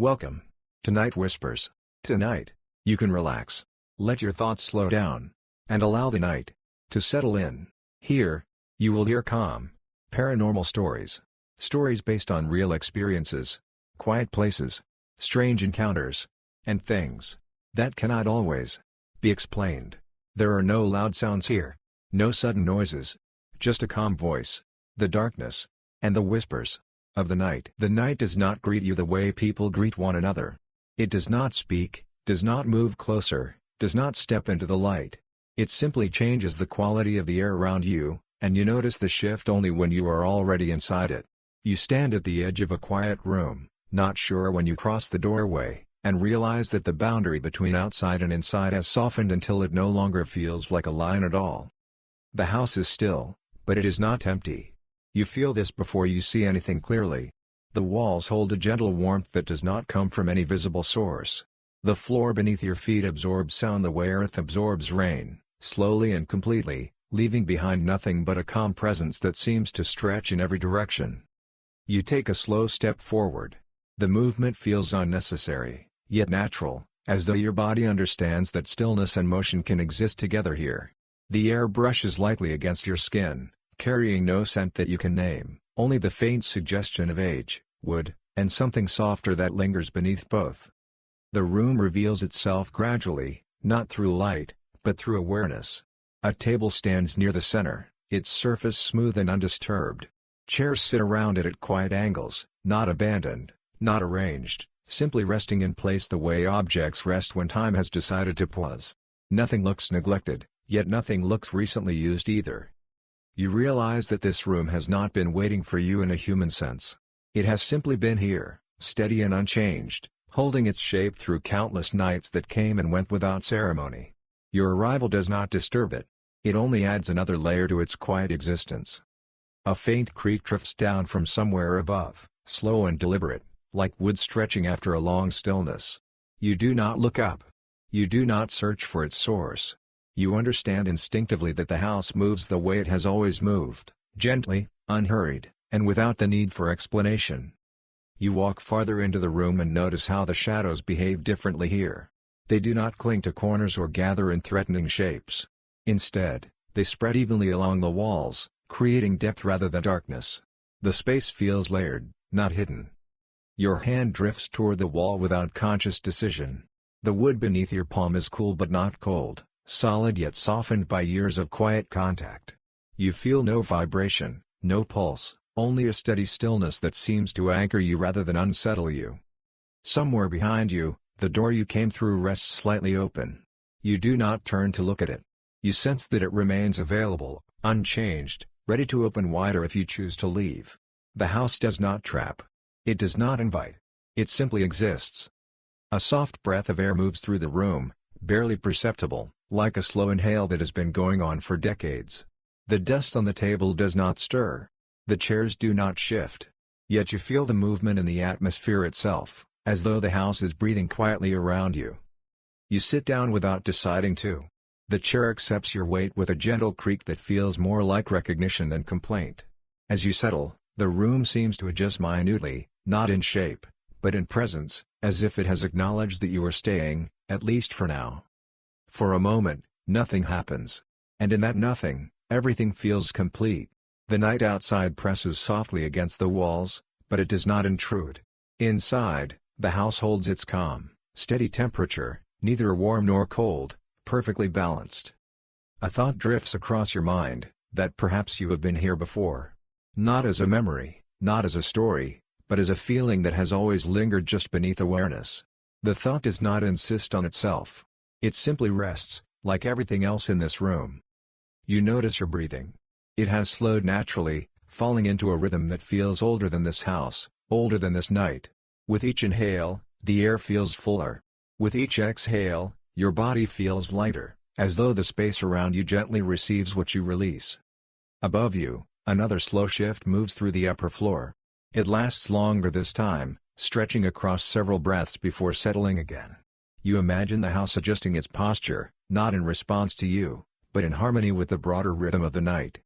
Welcome to Night Whispers. Tonight, you can relax, let your thoughts slow down, and allow the night to settle in. Here, you will hear calm, paranormal stories. Stories based on real experiences, quiet places, strange encounters, and things that cannot always be explained. There are no loud sounds here, no sudden noises, just a calm voice, the darkness, and the whispers of the night. The night does not greet you the way people greet one another. It does not speak, does not move closer, does not step into the light. It simply changes the quality of the air around you, and you notice the shift only when you are already inside it. You stand at the edge of a quiet room, not sure when you cross the doorway, and realize that the boundary between outside and inside has softened until it no longer feels like a line at all. The house is still, but it is not empty. You feel this before you see anything clearly. The walls hold a gentle warmth that does not come from any visible source. The floor beneath your feet absorbs sound the way earth absorbs rain, slowly and completely, leaving behind nothing but a calm presence that seems to stretch in every direction. You take a slow step forward. The movement feels unnecessary, yet natural, as though your body understands that stillness and motion can exist together here. The air brushes lightly against your skin, carrying no scent that you can name, only the faint suggestion of age, wood, and something softer that lingers beneath both. The room reveals itself gradually, not through light, but through awareness. A table stands near the center, its surface smooth and undisturbed. Chairs sit around it at quiet angles, not abandoned, not arranged, simply resting in place the way objects rest when time has decided to pause. Nothing looks neglected, yet nothing looks recently used either. You realize that this room has not been waiting for you in a human sense. It has simply been here, steady and unchanged, holding its shape through countless nights that came and went without ceremony. Your arrival does not disturb it. It only adds another layer to its quiet existence. A faint creak drifts down from somewhere above, slow and deliberate, like wood stretching after a long stillness. You do not look up. You do not search for its source. You understand instinctively that the house moves the way it has always moved, gently, unhurried, and without the need for explanation. You walk farther into the room and notice how the shadows behave differently here. They do not cling to corners or gather in threatening shapes. Instead, they spread evenly along the walls, creating depth rather than darkness. The space feels layered, not hidden. Your hand drifts toward the wall without conscious decision. The wood beneath your palm is cool but not cold, solid yet softened by years of quiet contact. You feel no vibration, no pulse, only a steady stillness that seems to anchor you rather than unsettle you. Somewhere behind you, the door you came through rests slightly open. You do not turn to look at it. You sense that it remains available, unchanged, ready to open wider if you choose to leave. The house does not trap. It does not invite. It simply exists. A soft breath of air moves through the room, barely perceptible, like a slow inhale that has been going on for decades. The dust on the table does not stir. The chairs do not shift. Yet you feel the movement in the atmosphere itself, as though the house is breathing quietly around you. You sit down without deciding to. The chair accepts your weight with a gentle creak that feels more like recognition than complaint. As you settle, the room seems to adjust minutely, not in shape, but in presence, as if it has acknowledged that you are staying, at least for now. For a moment, nothing happens. And in that nothing, everything feels complete. The night outside presses softly against the walls, but it does not intrude. Inside, the house holds its calm, steady temperature, neither warm nor cold, perfectly balanced. A thought drifts across your mind, that perhaps you have been here before. Not as a memory, not as a story, but as a feeling that has always lingered just beneath awareness. The thought does not insist on itself. It simply rests, like everything else in this room. You notice your breathing. It has slowed naturally, falling into a rhythm that feels older than this house, older than this night. With each inhale, the air feels fuller. With each exhale, your body feels lighter, as though the space around you gently receives what you release. Above you, another slow shift moves through the upper floor. It lasts longer this time, stretching across several breaths before settling again. You imagine the house adjusting its posture, not in response to you, but in harmony with the broader rhythm of the night.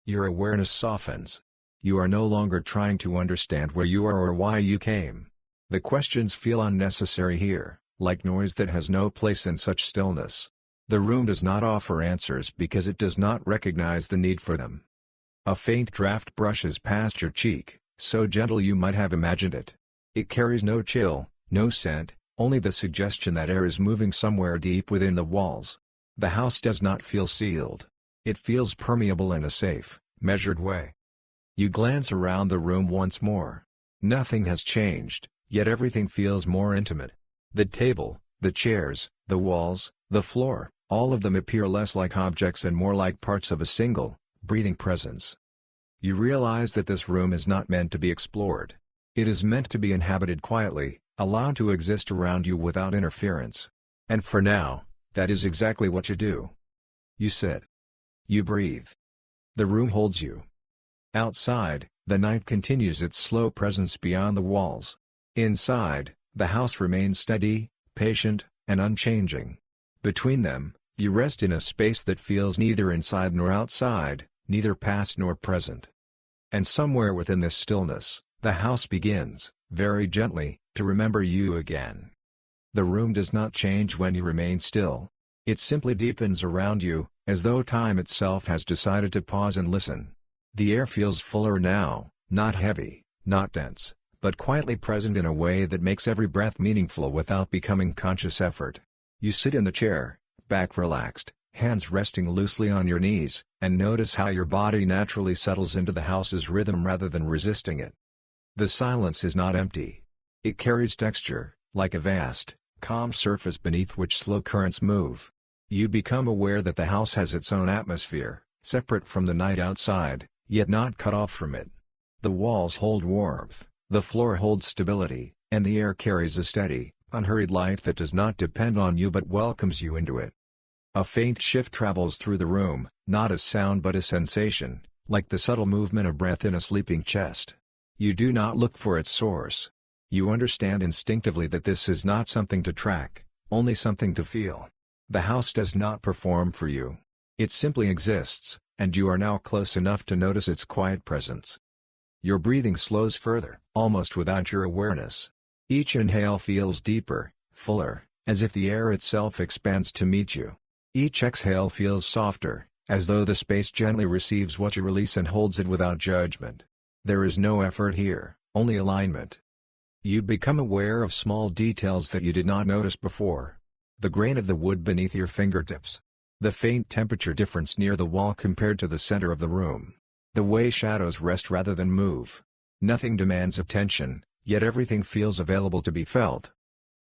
Your awareness softens. You are no longer trying to understand where you are or why you came. The questions feel unnecessary here, like noise that has no place in such stillness. The room does not offer answers because it does not recognize the need for them. A faint draft brushes past your cheek, so gentle you might have imagined it. It carries no chill, no scent, only the suggestion that air is moving somewhere deep within the walls. The house does not feel sealed. It feels permeable in a safe, measured way. You glance around the room once more. Nothing has changed, yet everything feels more intimate. The table, the chairs, the walls, the floor, all of them appear less like objects and more like parts of a single, breathing presence. You realize that this room is not meant to be explored. It is meant to be inhabited quietly, allowed to exist around you without interference. And for now, that is exactly what you do. You sit. You breathe. The room holds you. Outside, the night continues its slow presence beyond the walls. Inside, the house remains steady, patient, and unchanging. Between them, you rest in a space that feels neither inside nor outside, neither past nor present. And somewhere within this stillness, the house begins, very gently, to remember you again. The room does not change when you remain still. It simply deepens around you, as though time itself has decided to pause and listen. The air feels fuller now, not heavy, not dense, but quietly present in a way that makes every breath meaningful without becoming conscious effort. You sit in the chair, back relaxed, hands resting loosely on your knees, and notice how your body naturally settles into the house's rhythm rather than resisting it. The silence is not empty. It carries texture, like a vast, calm surface beneath which slow currents move. You become aware that the house has its own atmosphere, separate from the night outside, yet not cut off from it. The walls hold warmth, the floor holds stability, and the air carries a steady, unhurried life that does not depend on you but welcomes you into it. A faint shift travels through the room, not a sound but a sensation, like the subtle movement of breath in a sleeping chest. You do not look for its source. You understand instinctively that this is not something to track, only something to feel. The house does not perform for you. It simply exists, and you are now close enough to notice its quiet presence. Your breathing slows further, almost without your awareness. Each inhale feels deeper, fuller, as if the air itself expands to meet you. Each exhale feels softer, as though the space gently receives what you release and holds it without judgment. There is no effort here, only alignment. You become aware of small details that you did not notice before. The grain of the wood beneath your fingertips. The faint temperature difference near the wall compared to the center of the room. The way shadows rest rather than move. Nothing demands attention, yet everything feels available to be felt.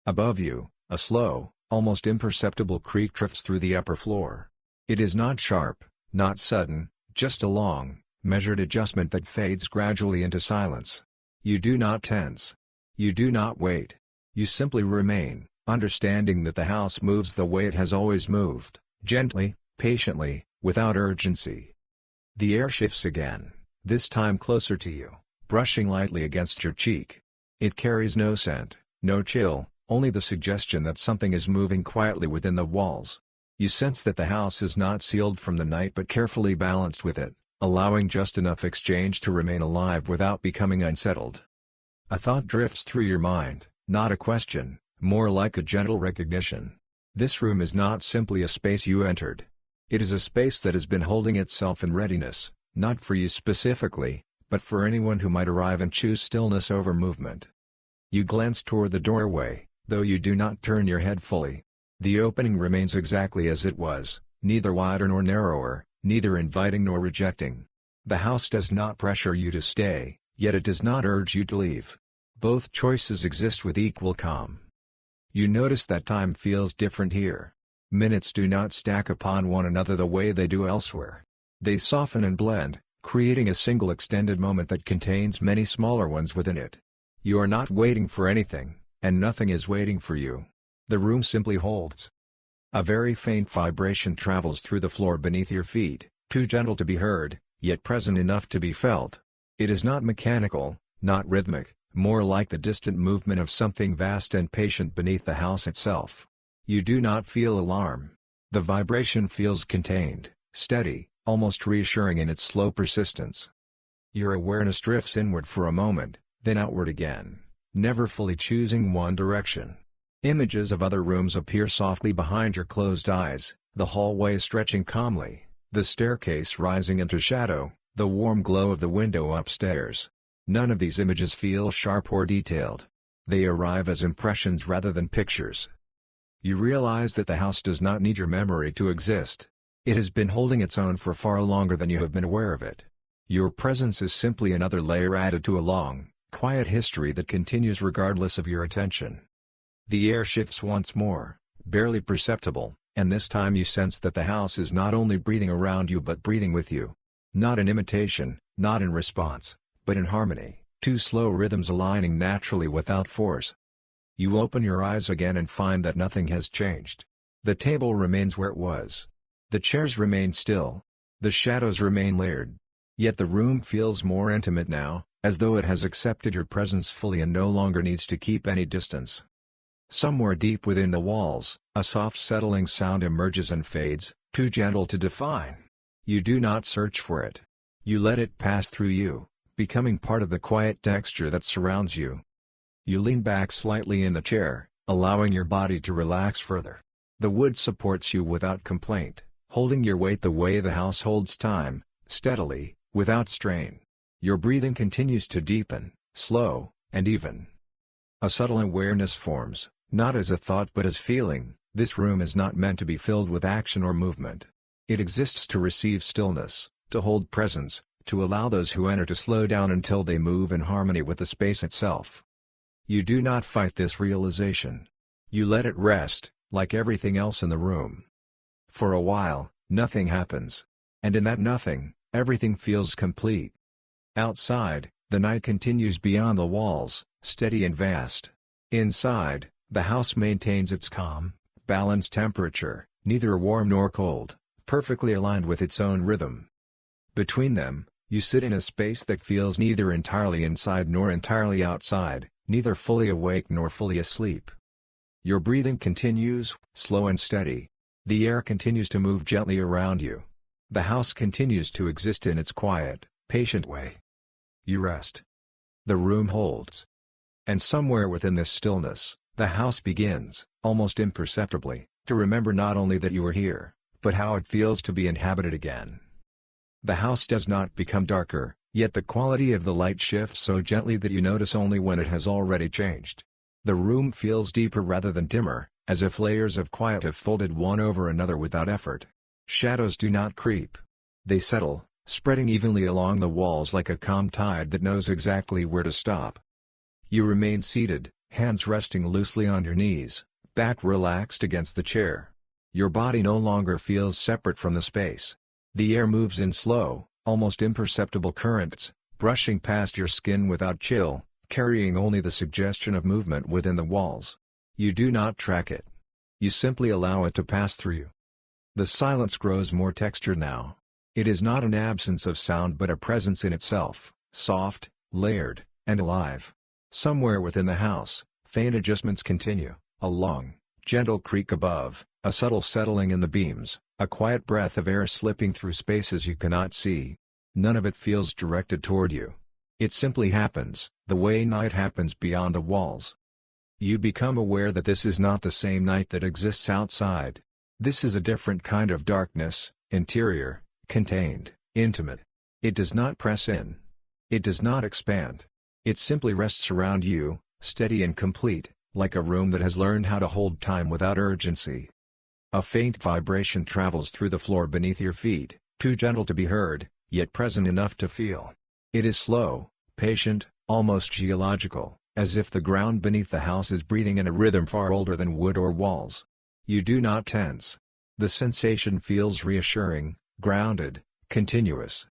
Above you, a slow, almost imperceptible creak drifts through the upper floor. It is not sharp, not sudden, just a long, measured adjustment that fades gradually into silence. You do not tense. You do not wait. You simply remain, understanding that the house moves the way it has always moved, gently, patiently, without urgency. The air shifts again, this time closer to you, brushing lightly against your cheek. It carries no scent, no chill, only the suggestion that something is moving quietly within the walls. You sense that the house is not sealed from the night but carefully balanced with it, allowing just enough exchange to remain alive without becoming unsettled. A thought drifts through your mind, not a question, more like a gentle recognition. This room is not simply a space you entered. It is a space that has been holding itself in readiness, not for you specifically, but for anyone who might arrive and choose stillness over movement. You glance toward the doorway, though you do not turn your head fully. The opening remains exactly as it was, neither wider nor narrower, neither inviting nor rejecting. The house does not pressure you to stay, yet it does not urge you to leave. Both choices exist with equal calm. You notice that time feels different here. Minutes do not stack upon one another the way they do elsewhere. They soften and blend, creating a single extended moment that contains many smaller ones within it. You are not waiting for anything, and nothing is waiting for you. The room simply holds. A very faint vibration travels through the floor beneath your feet, too gentle to be heard, yet present enough to be felt. It is not mechanical, not rhythmic, more like the distant movement of something vast and patient beneath the house itself. You do not feel alarm. The vibration feels contained, steady, almost reassuring in its slow persistence. Your awareness drifts inward for a moment, then outward again. never fully choosing one direction. Images of other rooms appear softly behind your closed eyes, the hallway stretching calmly, the staircase rising into shadow, the warm glow of the window upstairs. None of these images feel sharp or detailed. They arrive as impressions rather than pictures. You realize that the house does not need your memory to exist. It has been holding its own for far longer than you have been aware of it. Your presence is simply another layer added to a long, quiet history that continues regardless of your attention. The air shifts once more, barely perceptible, and this time you sense that the house is not only breathing around you but breathing with you. Not in imitation, not in response, but in harmony, two slow rhythms aligning naturally without force. You open your eyes again and find that nothing has changed. The table remains where it was. The chairs remain still. The shadows remain layered. Yet the room feels more intimate now, as though it has accepted your presence fully and no longer needs to keep any distance. Somewhere deep within the walls, a soft settling sound emerges and fades, too gentle to define. You do not search for it. You let it pass through you, becoming part of the quiet texture that surrounds you. You lean back slightly in the chair, allowing your body to relax further. The wood supports you without complaint, holding your weight the way the house holds time, steadily, without strain. Your breathing continues to deepen, slow, and even. A subtle awareness forms, not as a thought but as feeling. This room is not meant to be filled with action or movement. It exists to receive stillness, to hold presence, to allow those who enter to slow down until they move in harmony with the space itself. You do not fight this realization. You let it rest, like everything else in the room. For a while, nothing happens. And in that nothing, everything feels complete. Outside, the night continues beyond the walls, steady and vast. Inside, the house maintains its calm, balanced temperature, neither warm nor cold, perfectly aligned with its own rhythm. Between them, you sit in a space that feels neither entirely inside nor entirely outside, neither fully awake nor fully asleep. Your breathing continues, slow and steady. The air continues to move gently around you. The house continues to exist in its quiet, patient way. You rest. The room holds. And somewhere within this stillness, the house begins, almost imperceptibly, to remember not only that you are here, but how it feels to be inhabited again. The house does not become darker, yet the quality of the light shifts so gently that you notice only when it has already changed. The room feels deeper rather than dimmer, as if layers of quiet have folded one over another without effort. Shadows do not creep. They settle, spreading evenly along the walls like a calm tide that knows exactly where to stop. You remain seated, hands resting loosely on your knees, back relaxed against the chair. Your body no longer feels separate from the space. The air moves in slow, almost imperceptible currents, brushing past your skin without chill, carrying only the suggestion of movement within the walls. You do not track it. You simply allow it to pass through you. The silence grows more textured now. It is not an absence of sound but a presence in itself, soft, layered, and alive. Somewhere within the house, faint adjustments continue, a long, gentle creak above, a subtle settling in the beams, a quiet breath of air slipping through spaces you cannot see. None of it feels directed toward you. It simply happens, the way night happens beyond the walls. You become aware that this is not the same night that exists outside. This is a different kind of darkness, interior, contained, intimate. It does not press in. It does not expand. It simply rests around you, steady and complete, like a room that has learned how to hold time without urgency. A faint vibration travels through the floor beneath your feet, too gentle to be heard, yet present enough to feel. It is slow, patient, almost geological, as if the ground beneath the house is breathing in a rhythm far older than wood or walls. You do not tense. The sensation feels reassuring, grounded, continuous.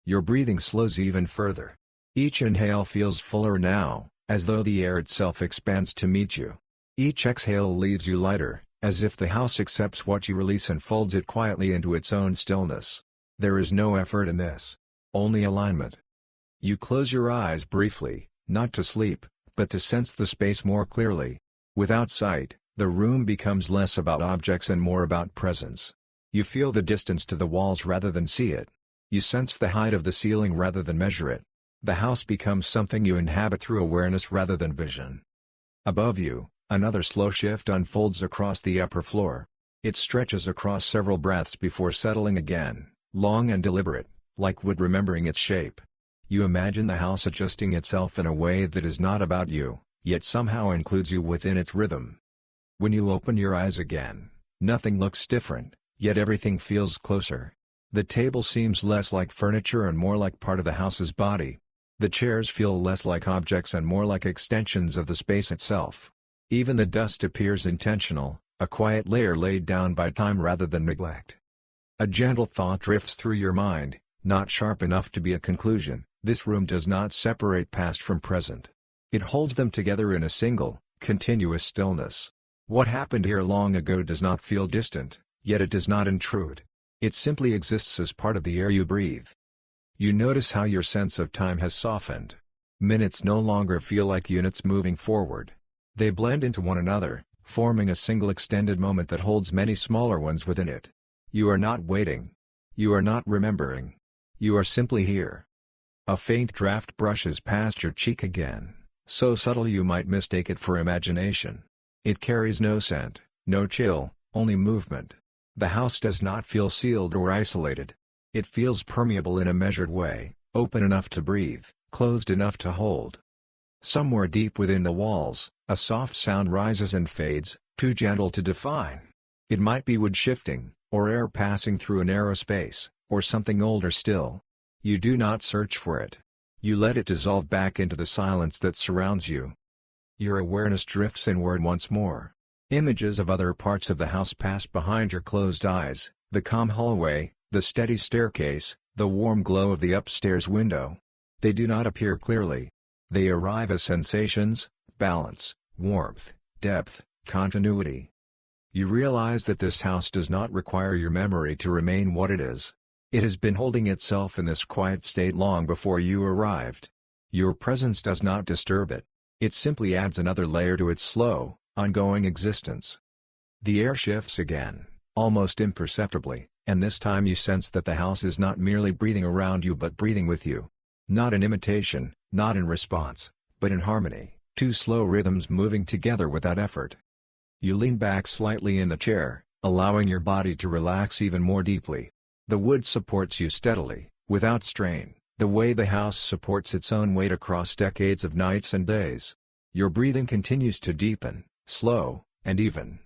Your breathing slows even further. Each inhale feels fuller now, as though the air itself expands to meet you. Each exhale leaves you lighter, as if the house accepts what you release and folds it quietly into its own stillness. There is no effort in this. Only alignment. You close your eyes briefly, not to sleep, but to sense the space more clearly. Without sight, the room becomes less about objects and more about presence. You feel the distance to the walls rather than see it. You sense the height of the ceiling rather than measure it. The house becomes something you inhabit through awareness rather than vision. Above you, another slow shift unfolds across the upper floor. It stretches across several breaths before settling again, long and deliberate, like wood remembering its shape. You imagine the house adjusting itself in a way that is not about you, yet somehow includes you within its rhythm. When you open your eyes again, nothing looks different, yet everything feels closer. The table seems less like furniture and more like part of the house's body. The chairs feel less like objects and more like extensions of the space itself. Even the dust appears intentional, a quiet layer laid down by time rather than neglect. A gentle thought drifts through your mind, not sharp enough to be a conclusion. This room does not separate past from present. It holds them together in a single, continuous stillness. What happened here long ago does not feel distant, yet it does not intrude. It simply exists as part of the air you breathe. You notice how your sense of time has softened. Minutes no longer feel like units moving forward. They blend into one another, forming a single extended moment that holds many smaller ones within it. You are not waiting. You are not remembering. You are simply here. A faint draft brushes past your cheek again, so subtle you might mistake it for imagination. It carries no scent, no chill, only movement. The house does not feel sealed or isolated. It feels permeable in a measured way, open enough to breathe, closed enough to hold. Somewhere deep within the walls, a soft sound rises and fades, too gentle to define. It might be wood shifting, or air passing through a narrow space, or something older still. You do not search for it. You let it dissolve back into the silence that surrounds you. Your awareness drifts inward once more. Images of other parts of the house pass behind your closed eyes, the calm hallway, the steady staircase, the warm glow of the upstairs window. They do not appear clearly. They arrive as sensations, balance, warmth, depth, continuity. You realize that this house does not require your memory to remain what it is. It has been holding itself in this quiet state long before you arrived. Your presence does not disturb it. It simply adds another layer to its slow, ongoing existence. The air shifts again, almost imperceptibly, and this time you sense that the house is not merely breathing around you but breathing with you. Not in imitation, not in response, but in harmony, two slow rhythms moving together without effort. You lean back slightly in the chair, allowing your body to relax even more deeply. The wood supports you steadily, without strain, the way the house supports its own weight across decades of nights and days. Your breathing continues to deepen, slow, and even.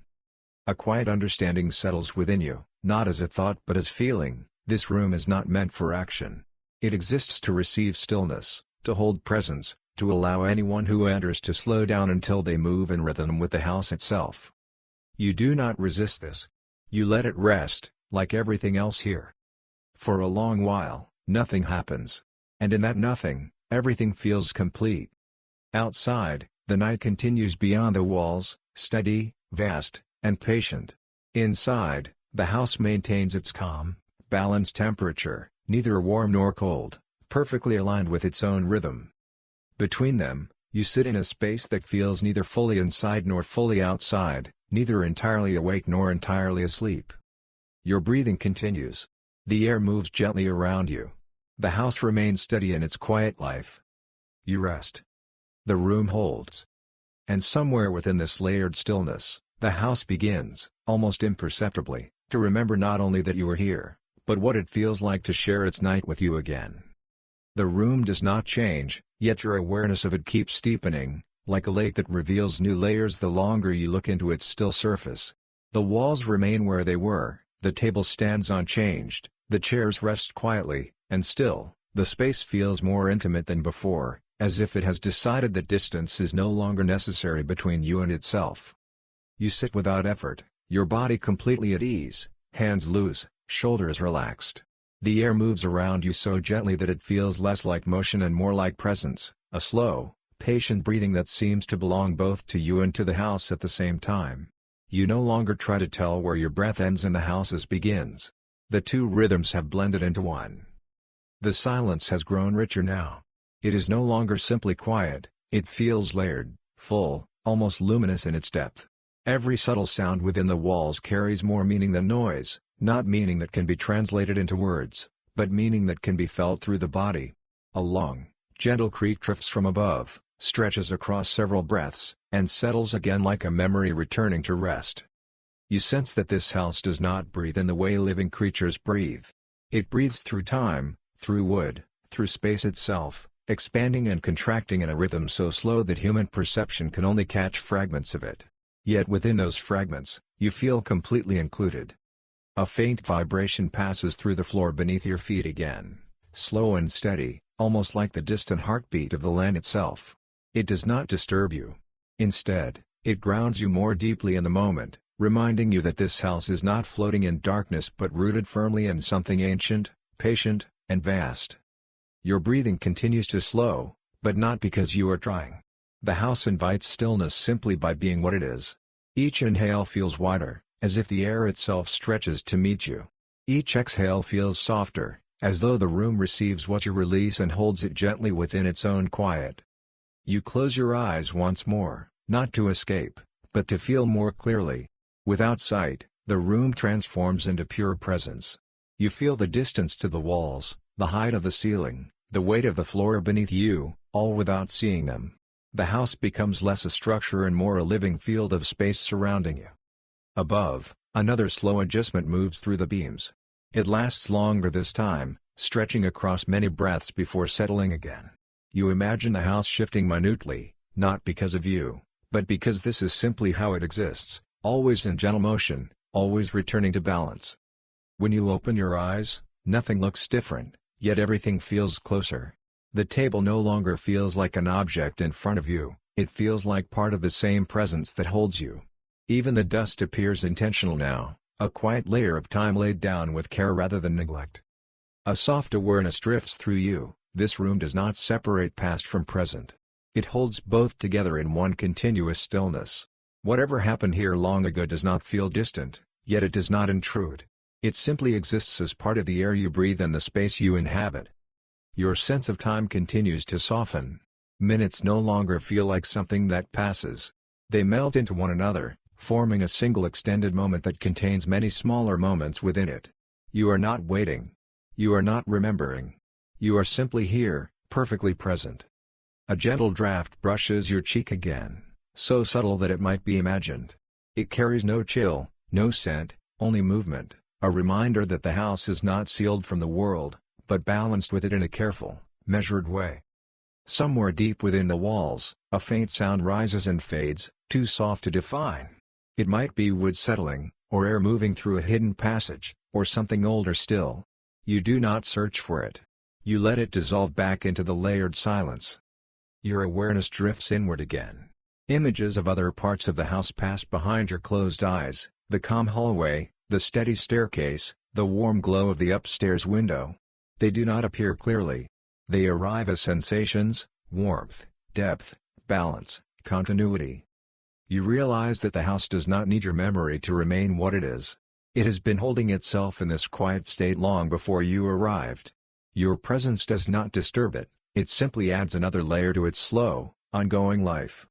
A quiet understanding settles within you, not as a thought but as feeling. This room is not meant for action. It exists to receive stillness, to hold presence, to allow anyone who enters to slow down until they move in rhythm with the house itself. You do not resist this. You let it rest, like everything else here. For a long while, nothing happens. And in that nothing, everything feels complete. Outside, the night continues beyond the walls, steady, vast, and patient. Inside, the house maintains its calm, balanced temperature, neither warm nor cold, perfectly aligned with its own rhythm. Between them, you sit in a space that feels neither fully inside nor fully outside, neither entirely awake nor entirely asleep. Your breathing continues. The air moves gently around you. The house remains steady in its quiet life. You rest. The room holds. And somewhere within this layered stillness, the house begins, almost imperceptibly, to remember not only that you are here, but what it feels like to share its night with you again. The room does not change, yet your awareness of it keeps deepening, like a lake that reveals new layers the longer you look into its still surface. The walls remain where they were, the table stands unchanged, the chairs rest quietly, and still, the space feels more intimate than before, as if it has decided that distance is no longer necessary between you and itself. You sit without effort, your body completely at ease, hands loose, shoulders relaxed. The air moves around you so gently that it feels less like motion and more like presence, a slow, patient breathing that seems to belong both to you and to the house at the same time. You no longer try to tell where your breath ends and the house's begins. The two rhythms have blended into one. The silence has grown richer now. It is no longer simply quiet, it feels layered, full, almost luminous in its depth. Every subtle sound within the walls carries more meaning than noise, not meaning that can be translated into words, but meaning that can be felt through the body. A long, Gentle creak drifts from above, stretches across several breaths, and settles again like a memory returning to rest. You sense that this house does not breathe in the way living creatures breathe. It breathes through time, through wood, through space itself, expanding and contracting in a rhythm so slow that human perception can only catch fragments of it. Yet within those fragments, you feel completely included. A faint vibration passes through the floor beneath your feet again, slow and steady, almost like the distant heartbeat of the land itself. It does not disturb you. Instead, it grounds you more deeply in the moment, reminding you that this house is not floating in darkness but rooted firmly in something ancient, patient, and vast. Your breathing continues to slow, but not because you are trying. The house invites stillness simply by being what it is. Each inhale feels wider, as if the air itself stretches to meet you. Each exhale feels softer, as though the room receives what you release and holds it gently within its own quiet. You close your eyes once more, not to escape, but to feel more clearly. Without sight, the room transforms into pure presence. You feel the distance to the walls, the height of the ceiling, the weight of the floor beneath you, all without seeing them. The house becomes less a structure and more a living field of space surrounding you. Above, another slow adjustment moves through the beams. It lasts longer this time, stretching across many breaths before settling again. You imagine the house shifting minutely, not because of you, but because this is simply how it exists, always in gentle motion, always returning to balance. When you open your eyes, nothing looks different, yet everything feels closer. The table no longer feels like an object in front of you, it feels like part of the same presence that holds you. Even the dust appears intentional now, a quiet layer of time laid down with care rather than neglect. A soft awareness drifts through you. This room does not separate past from present. It holds both together in one continuous stillness. Whatever happened here long ago does not feel distant, yet it does not intrude. It simply exists as part of the air you breathe and the space you inhabit. Your sense of time continues to soften. Minutes no longer feel like something that passes. They melt into one another, forming a single extended moment that contains many smaller moments within it. You are not waiting. You are not remembering. You are simply here, perfectly present. A gentle draft brushes your cheek again, so subtle that it might be imagined. It carries no chill, no scent, only movement, a reminder that the house is not sealed from the world, but balanced with it in a careful, measured way. Somewhere deep within the walls, a faint sound rises and fades, too soft to define. It might be wood settling, or air moving through a hidden passage, or something older still. You do not search for it. You let it dissolve back into the layered silence. Your awareness drifts inward again. Images of other parts of the house pass behind your closed eyes, the calm hallway, the steady staircase, the warm glow of the upstairs window. They do not appear clearly. They arrive as sensations, warmth, depth, balance, continuity. You realize that the house does not need your memory to remain what it is. It has been holding itself in this quiet state long before you arrived. Your presence does not disturb it, it simply adds another layer to its slow, ongoing life.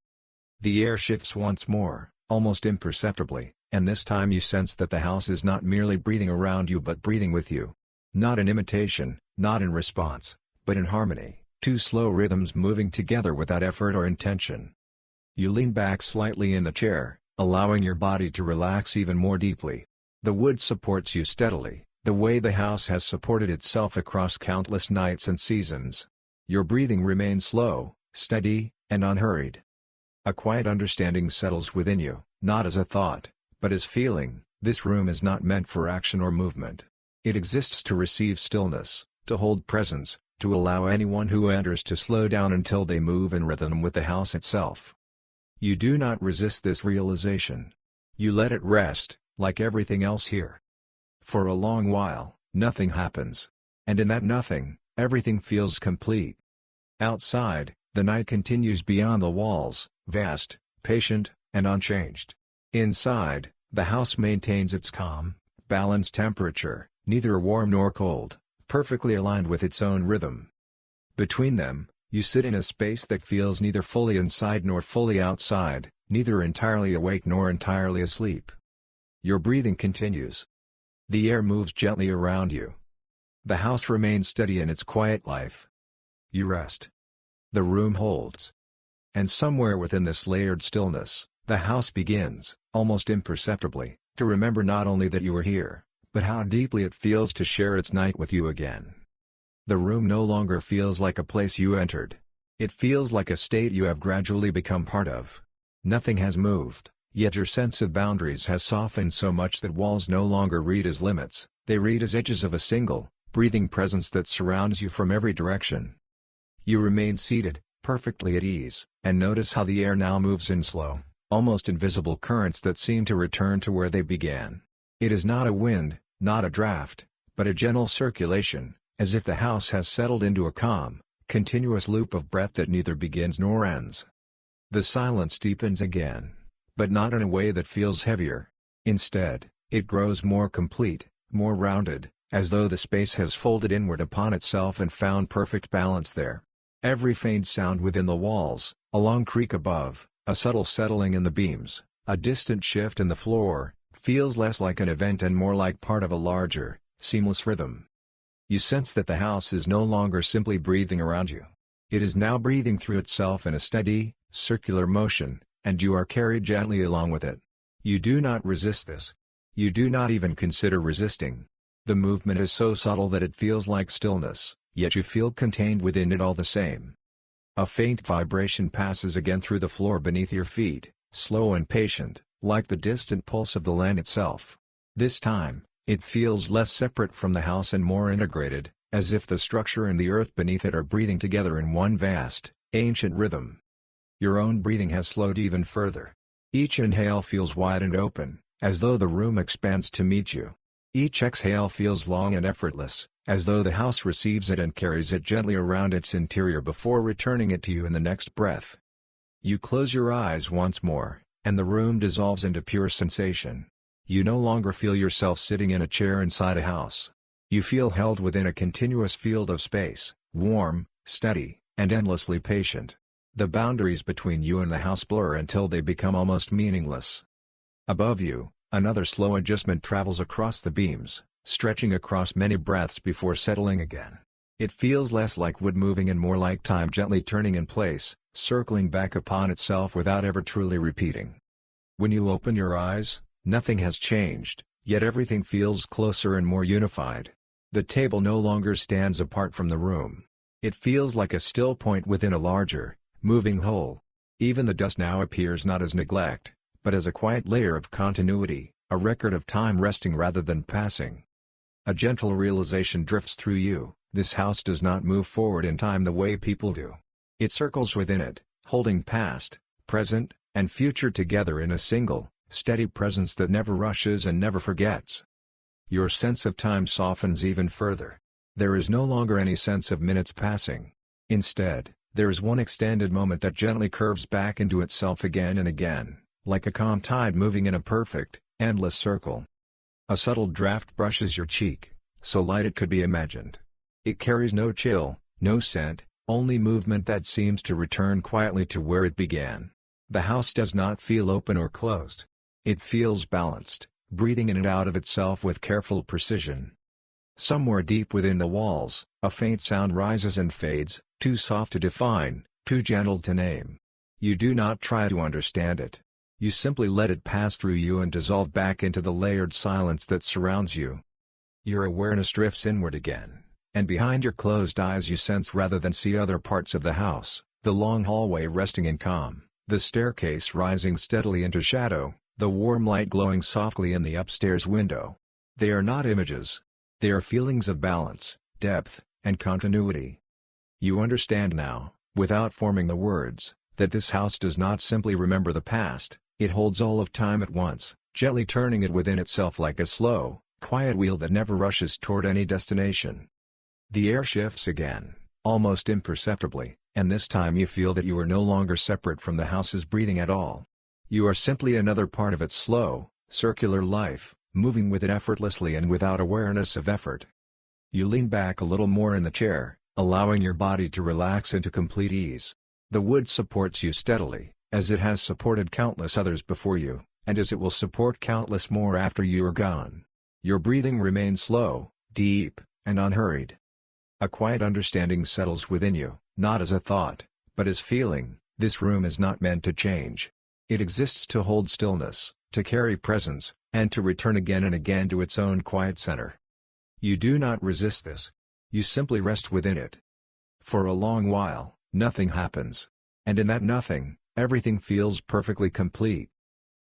The air shifts once more, almost imperceptibly, and this time you sense that the house is not merely breathing around you but breathing with you. Not in imitation, not in response, but in harmony, two slow rhythms moving together without effort or intention. You lean back slightly in the chair, allowing your body to relax even more deeply. The wood supports you steadily, the way the house has supported itself across countless nights and seasons. Your breathing remains slow, steady, and unhurried. A quiet understanding settles within you, not as a thought, but as feeling. This room is not meant for action or movement. It exists to receive stillness, to hold presence, to allow anyone who enters to slow down until they move in rhythm with the house itself. You do not resist this realization. You let it rest, like everything else here. For a long while, nothing happens. And in that nothing, everything feels complete. Outside, the night continues beyond the walls, vast, patient, and unchanged. Inside, the house maintains its calm, balanced temperature, neither warm nor cold, perfectly aligned with its own rhythm. Between them, you sit in a space that feels neither fully inside nor fully outside, neither entirely awake nor entirely asleep. Your breathing continues. The air moves gently around you. The house remains steady in its quiet life. You rest. The room holds. And somewhere within this layered stillness, the house begins, almost imperceptibly, to remember not only that you are here, but how deeply it feels to share its night with you again. The room no longer feels like a place you entered. It feels like a state you have gradually become part of. Nothing has moved, yet your sense of boundaries has softened so much that walls no longer read as limits, they read as edges of a single, breathing presence that surrounds you from every direction. You remain seated, perfectly at ease, and notice how the air now moves in slow, almost invisible currents that seem to return to where they began. It is not a wind, not a draft, but a gentle circulation, as if the house has settled into a calm, continuous loop of breath that neither begins nor ends. The silence deepens again, but not in a way that feels heavier. Instead, it grows more complete, more rounded, as though the space has folded inward upon itself and found perfect balance there. Every faint sound within the walls, a long creak above, a subtle settling in the beams, a distant shift in the floor, feels less like an event and more like part of a larger, seamless rhythm. You sense that the house is no longer simply breathing around you. It is now breathing through itself in a steady, circular motion, and you are carried gently along with it. You do not resist this. You do not even consider resisting. The movement is so subtle that it feels like stillness, yet you feel contained within it all the same. A faint vibration passes again through the floor beneath your feet, slow and patient, like the distant pulse of the land itself. This time, it feels less separate from the house and more integrated, as if the structure and the earth beneath it are breathing together in one vast, ancient rhythm. Your own breathing has slowed even further. Each inhale feels wide and open, as though the room expands to meet you. Each exhale feels long and effortless, as though the house receives it and carries it gently around its interior before returning it to you in the next breath. You close your eyes once more, and the room dissolves into pure sensation. You no longer feel yourself sitting in a chair inside a house. You feel held within a continuous field of space, warm, steady, and endlessly patient. The boundaries between you and the house blur until they become almost meaningless. Above you, another slow adjustment travels across the beams, stretching across many breaths before settling again. It feels less like wood moving and more like time gently turning in place, circling back upon itself without ever truly repeating. When you open your eyes, nothing has changed, yet everything feels closer and more unified. The table no longer stands apart from the room. It feels like a still point within a larger, moving whole. Even the dust now appears not as neglect, but as a quiet layer of continuity, a record of time resting rather than passing. A gentle realization drifts through you: this house does not move forward in time the way people do. It circles within it, holding past, present, and future together in a single, steady presence that never rushes and never forgets. Your sense of time softens even further. There is no longer any sense of minutes passing. Instead, there is one extended moment that gently curves back into itself again and again, like a calm tide moving in a perfect, endless circle. A subtle draft brushes your cheek, so light it could be imagined. It carries no chill, no scent, only movement that seems to return quietly to where it began. The house does not feel open or closed. It feels balanced, breathing in and out of itself with careful precision. Somewhere deep within the walls, a faint sound rises and fades, too soft to define, too gentle to name. You do not try to understand it. You simply let it pass through you and dissolve back into the layered silence that surrounds you. Your awareness drifts inward again, and behind your closed eyes you sense rather than see other parts of the house: the long hallway resting in calm, the staircase rising steadily into shadow, the warm light glowing softly in the upstairs window. They are not images. They are feelings of balance, depth, and continuity. You understand now, without forming the words, that this house does not simply remember the past. It holds all of time at once, gently turning it within itself like a slow, quiet wheel that never rushes toward any destination. The air shifts again, almost imperceptibly, and this time you feel that you are no longer separate from the house's breathing at all. You are simply another part of its slow, circular life, moving with it effortlessly and without awareness of effort. You lean back a little more in the chair, allowing your body to relax into complete ease. The wood supports you steadily, as it has supported countless others before you, and as it will support countless more after you are gone. Your breathing remains slow, deep, and unhurried. A quiet understanding settles within you, not as a thought, But as feeling, this room is not meant to change. It exists to hold stillness, to carry presence, and to return again and again to its own quiet center. You do not resist this. You simply rest within it. For a long while, nothing happens. And in that nothing, everything feels perfectly complete.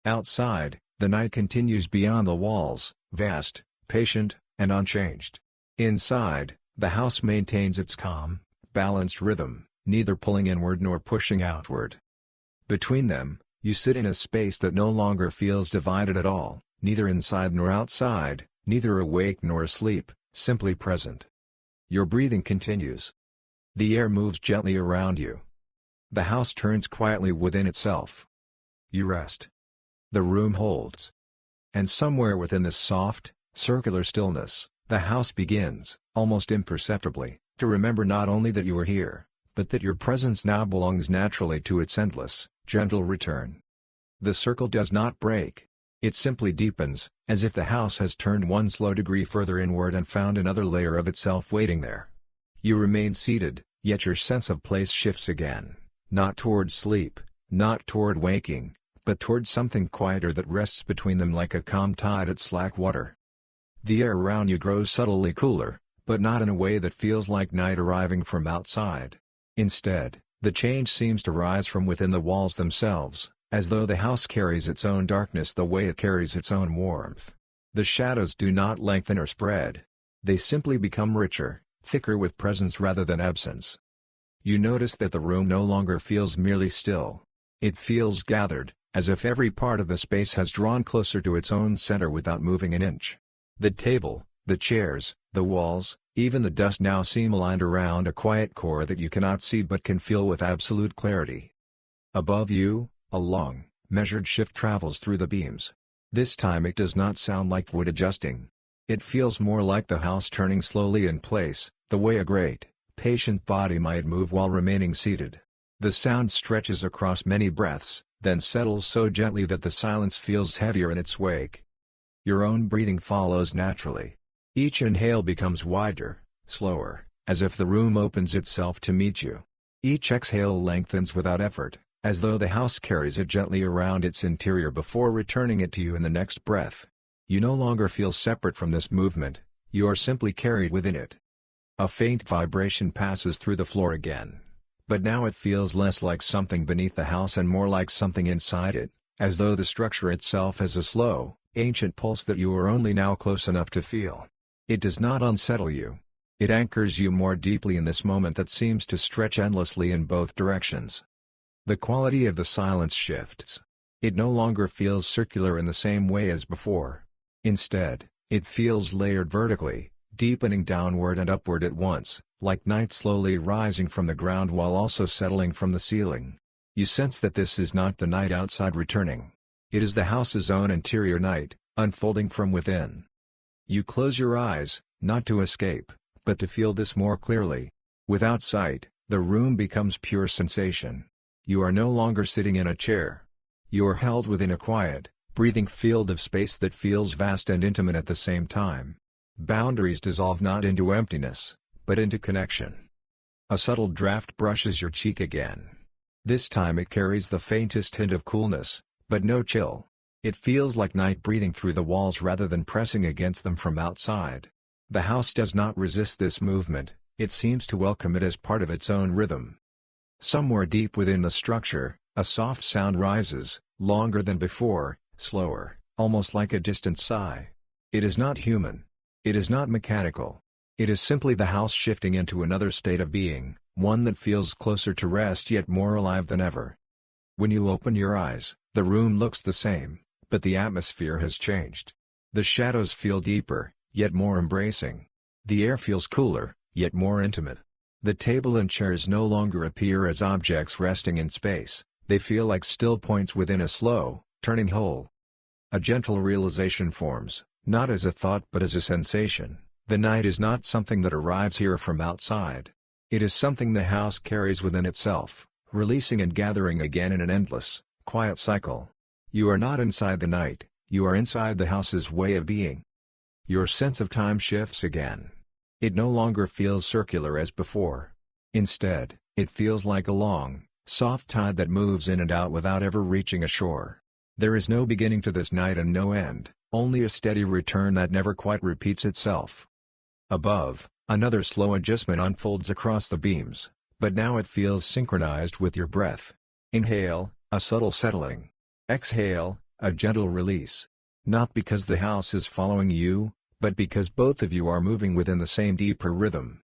Outside, the night continues beyond the walls, vast, patient, and unchanged. Inside, the house maintains its calm, balanced rhythm, neither pulling inward nor pushing outward. Between them, you sit in a space that no longer feels divided at all, neither inside nor outside, neither awake nor asleep, simply present. Your breathing continues. The air moves gently around you. The house turns quietly within itself. You rest. The room holds. And somewhere within this soft, circular stillness, the house begins, almost imperceptibly, to remember not only that you are here, but that your presence now belongs naturally to its endless, gentle return. The circle does not break. It simply deepens, as if the house has turned one slow degree further inward and found another layer of itself waiting there. You remain seated, yet your sense of place shifts again, not toward sleep, not toward waking, but toward something quieter that rests between them like a calm tide at slack water. The air around you grows subtly cooler, but not in a way that feels like night arriving from outside. Instead, the change seems to rise from within the walls themselves, as though the house carries its own darkness the way it carries its own warmth. The shadows do not lengthen or spread. They simply become richer, thicker with presence rather than absence. You notice that the room no longer feels merely still. It feels gathered, as if every part of the space has drawn closer to its own center without moving an inch. The table, the chairs, the walls, even the dust now seem aligned around a quiet core that you cannot see but can feel with absolute clarity. Above you, a long, measured shift travels through the beams. This time it does not sound like wood adjusting. It feels more like the house turning slowly in place, the way a great, patient body might move while remaining seated. The sound stretches across many breaths, then settles so gently that the silence feels heavier in its wake. Your own breathing follows naturally. Each inhale becomes wider, slower, as if the room opens itself to meet you. Each exhale lengthens without effort, as though the house carries it gently around its interior before returning it to you in the next breath. You no longer feel separate from this movement, you are simply carried within it. A faint vibration passes through the floor again. But now it feels less like something beneath the house and more like something inside it, as though the structure itself has a slow, ancient pulse that you are only now close enough to feel. It does not unsettle you. It anchors you more deeply in this moment that seems to stretch endlessly in both directions. The quality of the silence shifts. It no longer feels circular in the same way as before. Instead, it feels layered vertically, deepening downward and upward at once, like night slowly rising from the ground while also settling from the ceiling. You sense that this is not the night outside returning. It is the house's own interior night, unfolding from within. You close your eyes, not to escape, but to feel this more clearly. Without sight, the room becomes pure sensation. You are no longer sitting in a chair. You are held within a quiet, breathing field of space that feels vast and intimate at the same time. Boundaries dissolve not into emptiness, but into connection. A subtle draft brushes your cheek again. This time it carries the faintest hint of coolness, but no chill. It feels like night breathing through the walls rather than pressing against them from outside. The house does not resist this movement, it seems to welcome it as part of its own rhythm. Somewhere deep within the structure, a soft sound rises, longer than before, slower, almost like a distant sigh. It is not human. It is not mechanical. It is simply the house shifting into another state of being, one that feels closer to rest yet more alive than ever. When you open your eyes, the room looks the same, but the atmosphere has changed. The shadows feel deeper, yet more embracing. The air feels cooler, yet more intimate. The table and chairs no longer appear as objects resting in space, they feel like still points within a slow, turning whole. A gentle realization forms, not as a thought but as a sensation. The night is not something that arrives here from outside. It is something the house carries within itself, releasing and gathering again in an endless, quiet cycle. You are not inside the night, you are inside the house's way of being. Your sense of time shifts again. It no longer feels circular as before. Instead, It feels like a long, soft tide that moves in and out without ever reaching a shore. There is no beginning to this night and no end, only a steady return that never quite repeats itself. Above, another slow adjustment unfolds across the beams, but now it feels synchronized with your breath. Inhale, a subtle settling. Exhale, a gentle release. Not because the house is following you, but because both of you are moving within the same deeper rhythm.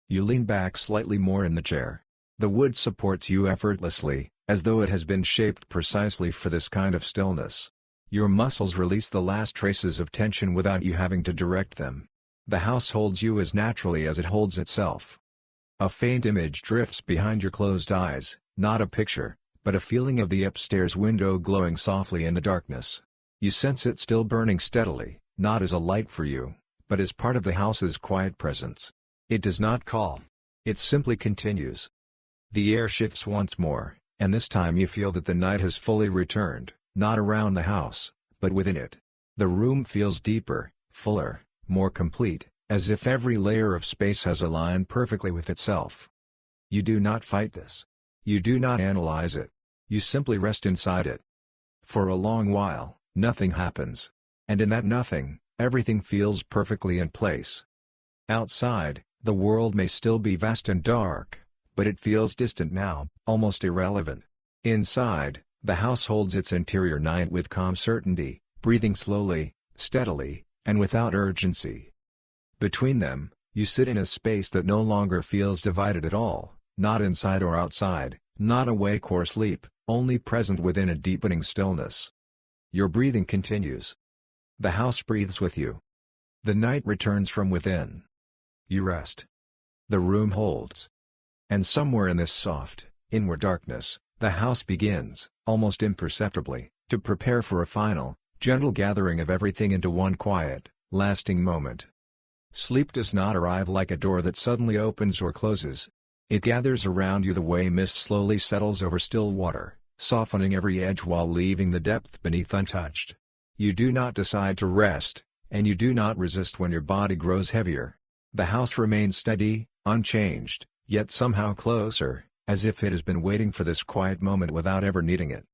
You lean back slightly more in the chair. The wood supports you effortlessly, as though it has been shaped precisely for this kind of stillness. Your muscles release the last traces of tension without you having to direct them. The house holds you as naturally as it holds itself. A faint image drifts behind your closed eyes, not a picture, but a feeling of the upstairs window glowing softly in the darkness. You sense it still burning steadily, not as a light for you, but as part of the house's quiet presence. It does not call. It simply continues. The air shifts once more, and this time you feel that the night has fully returned, not around the house, but within it. The room feels deeper, fuller, more complete, as if every layer of space has aligned perfectly with itself. You do not fight this. You do not analyze it. You simply rest inside it. For a long while, nothing happens. And in that nothing, everything feels perfectly in place. Outside, the world may still be vast and dark, but it feels distant now, almost irrelevant. Inside, the house holds its interior night with calm certainty, breathing slowly, steadily, and without urgency. Between them, you sit in a space that no longer feels divided at all, not inside or outside, not awake or asleep, only present within a deepening stillness. Your breathing continues. The house breathes with you. The night returns from within. You rest. The room holds. And somewhere in this soft, inward darkness, the house begins, almost imperceptibly, to prepare for a final, gentle gathering of everything into one quiet, lasting moment. Sleep does not arrive like a door that suddenly opens or closes. It gathers around you the way mist slowly settles over still water, softening every edge while leaving the depth beneath untouched. You do not decide to rest, and you do not resist when your body grows heavier. The house remains steady, unchanged, yet somehow closer, as if it has been waiting for this quiet moment without ever needing it.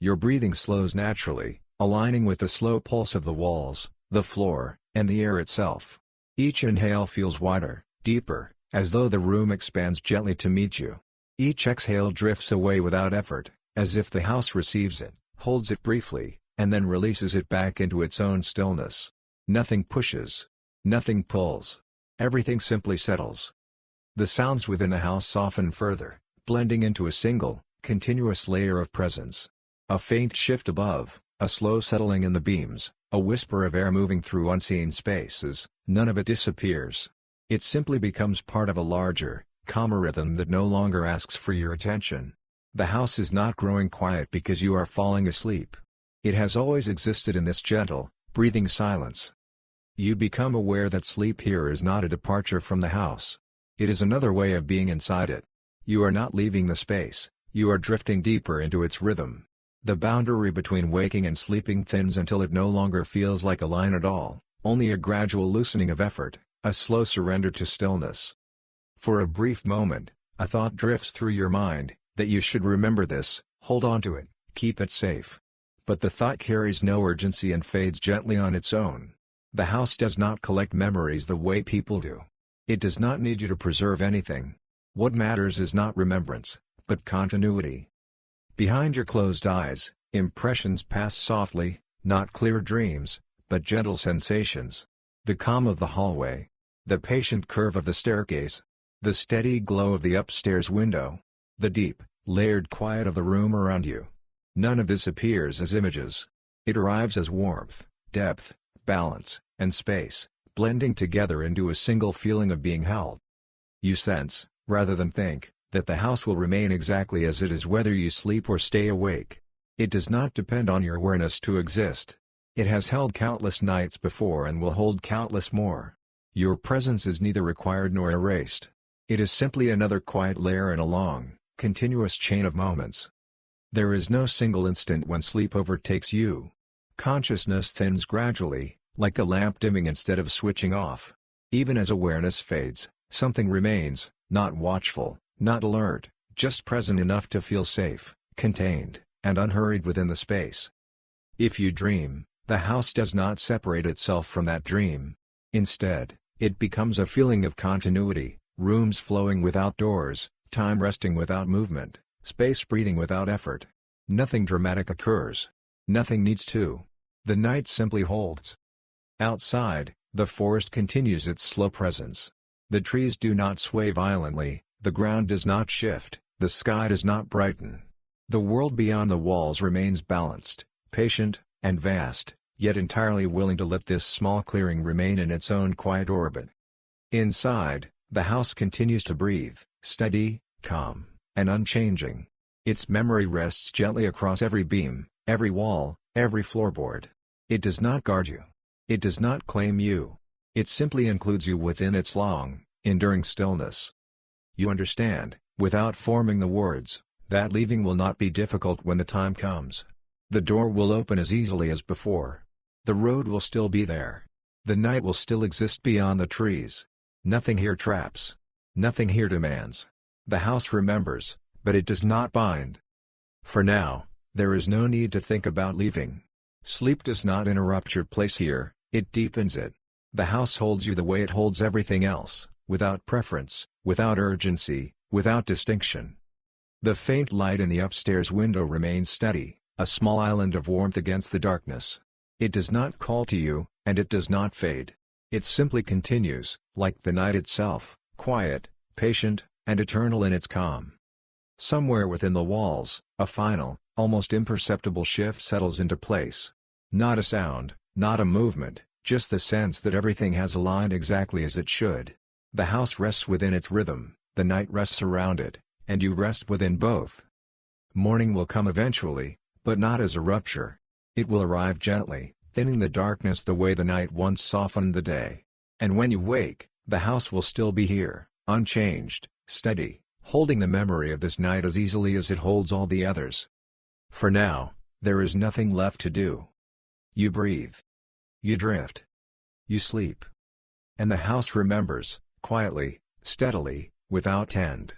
Your breathing slows naturally, aligning with the slow pulse of the walls, the floor, and the air itself. Each inhale feels wider, deeper, as though the room expands gently to meet you. Each exhale drifts away without effort, as if the house receives it, holds it briefly, and then releases it back into its own stillness. Nothing pushes. Nothing pulls. Everything simply settles. The sounds within the house soften further, blending into a single, continuous layer of presence. A faint shift above, a slow settling in the beams, a whisper of air moving through unseen spaces, none of it disappears. It simply becomes part of a larger, calmer rhythm that no longer asks for your attention. The house is not growing quiet because you are falling asleep. It has always existed in this gentle, breathing silence. You become aware that sleep here is not a departure from the house. It is another way of being inside it. You are not leaving the space, you are drifting deeper into its rhythm. The boundary between waking and sleeping thins until it no longer feels like a line at all, only a gradual loosening of effort, a slow surrender to stillness. For a brief moment, a thought drifts through your mind, that you should remember this, hold on to it, keep it safe. But the thought carries no urgency and fades gently on its own. The house does not collect memories the way people do. It does not need you to preserve anything. What matters is not remembrance, but continuity. Behind your closed eyes, impressions pass softly, not clear dreams, but gentle sensations. The calm of the hallway. The patient curve of the staircase. The steady glow of the upstairs window. The deep, layered quiet of the room around you. None of this appears as images. It arrives as warmth, depth, balance, and space, blending together into a single feeling of being held. You sense, rather than think, that the house will remain exactly as it is whether you sleep or stay awake. It does not depend on your awareness to exist. It has held countless nights before and will hold countless more. Your presence is neither required nor erased. It is simply another quiet layer in a long, continuous chain of moments. There is no single instant when sleep overtakes you. Consciousness thins gradually, like a lamp dimming instead of switching off. Even as awareness fades, something remains, not watchful, Not alert, just present enough to feel safe, contained, and unhurried within the space. If you dream, the house does not separate itself from that dream. Instead, it becomes a feeling of continuity, rooms flowing without doors, time resting without movement, space breathing without effort. Nothing dramatic occurs. Nothing needs to. The night simply holds. Outside, the forest continues its slow presence. The trees do not sway violently, the ground does not shift, the sky does not brighten. The world beyond the walls remains balanced, patient, and vast, yet entirely willing to let this small clearing remain in its own quiet orbit. Inside, the house continues to breathe, steady, calm, and unchanging. Its memory rests gently across every beam, every wall, every floorboard. It does not guard you. It does not claim you. It simply includes you within its long, enduring stillness. You understand, without forming the words, that leaving will not be difficult when the time comes. The door will open as easily as before. The road will still be there. The night will still exist beyond the trees. Nothing here traps. Nothing here demands. The house remembers, but it does not bind. For now, there is no need to think about leaving. Sleep does not interrupt your place here, it deepens it. The house holds you the way it holds everything else, without preference, without urgency, without distinction. The faint light in the upstairs window remains steady, a small island of warmth against the darkness. It does not call to you, and it does not fade. It simply continues, like the night itself, quiet, patient, and eternal in its calm. Somewhere within the walls, a final, almost imperceptible shift settles into place. Not a sound, not a movement, just the sense that everything has aligned exactly as it should. The house rests within its rhythm, the night rests around it, and you rest within both. Morning will come eventually, but not as a rupture. It will arrive gently, thinning the darkness the way the night once softened the day. And when you wake, the house will still be here, unchanged, steady, holding the memory of this night as easily as it holds all the others. For now, there is nothing left to do. You breathe. You drift. You sleep. And the house remembers, quietly, steadily, without end.